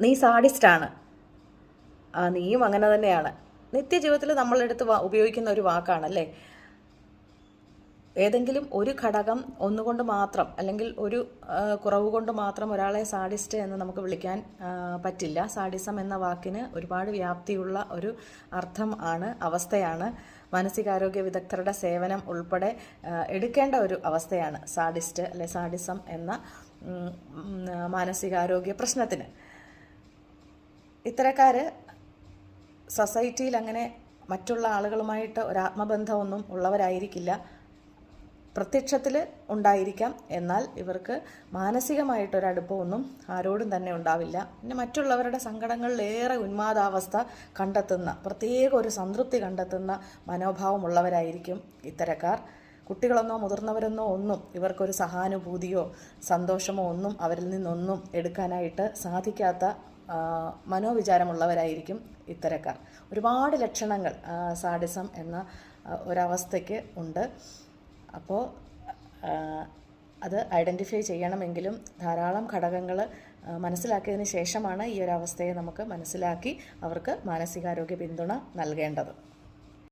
നീ സാഡിസ്റ്റാണ്, നീയും അങ്ങനെ തന്നെയാണ്. നിത്യജീവിതത്തിൽ നമ്മളെടുത്ത് ഉപയോഗിക്കുന്ന ഒരു വാക്കാണല്ലേ. ഏതെങ്കിലും ഒരു ഘടകം ഒന്നുകൊണ്ട് മാത്രം അല്ലെങ്കിൽ ഒരു കുറവ് കൊണ്ട് മാത്രം ഒരാളെ സാഡിസ്റ്റ് എന്ന് നമുക്ക് വിളിക്കാൻ പറ്റില്ല. സാഡിസം എന്ന വാക്കിന് ഒരുപാട് വ്യാപ്തിയുള്ള ഒരു അർത്ഥം ആണ്, അവസ്ഥയാണ്. മാനസികാരോഗ്യ വിദഗ്ധരുടെ സേവനം ഉൾപ്പെടെ എടുക്കേണ്ട ഒരു അവസ്ഥയാണ് സാഡിസ്റ്റ് അല്ലെ സാഡിസം എന്ന മാനസികാരോഗ്യ പ്രശ്നത്തിന്. ഇത്തരക്കാർ സൊസൈറ്റിയിൽ അങ്ങനെ മറ്റുള്ള ആളുകളുമായിട്ട് ഒരാത്മബന്ധമൊന്നും ഉള്ളവരായിരിക്കില്ല. പ്രത്യക്ഷത്തിൽ ഉണ്ടായിരിക്കാം, എന്നാൽ ഇവർക്ക് മാനസികമായിട്ടൊരടുപ്പമൊന്നും ആരോടും തന്നെ ഉണ്ടാവില്ല. പിന്നെ മറ്റുള്ളവരുടെ സങ്കടങ്ങളിലേറെ ഉന്മാദാവസ്ഥ കണ്ടെത്തുന്ന, പ്രത്യേക ഒരു സംതൃപ്തി കണ്ടെത്തുന്ന മനോഭാവമുള്ളവരായിരിക്കും ഇത്തരക്കാർ. കുട്ടികളെന്നോ മുതിർന്നവരെന്നോ ഒന്നും ഇവർക്കൊരു സഹാനുഭൂതിയോ സന്തോഷമോ ഒന്നും അവരിൽ നിന്നൊന്നും എടുക്കാനായിട്ട് സാധിക്കാത്ത മനോവിചാരമുള്ളവരായിരിക്കും ഇത്തരക്കാർ. ഒരുപാട് ലക്ഷണങ്ങൾ സാഡിസം എന്ന ഒരവസ്ഥയ്ക്ക് ഉണ്ട്. അപ്പോൾ അത് ഐഡൻറ്റിഫൈ ചെയ്യണമെങ്കിലും ധാരാളം ഘടകങ്ങൾ മനസ്സിലാക്കിയതിന് ശേഷമാണ് ഈ ഒരു അവസ്ഥയെ നമുക്ക് മനസ്സിലാക്കി അവർക്ക് മാനസികാരോഗ്യ പിന്തുണ നൽകേണ്ടത്.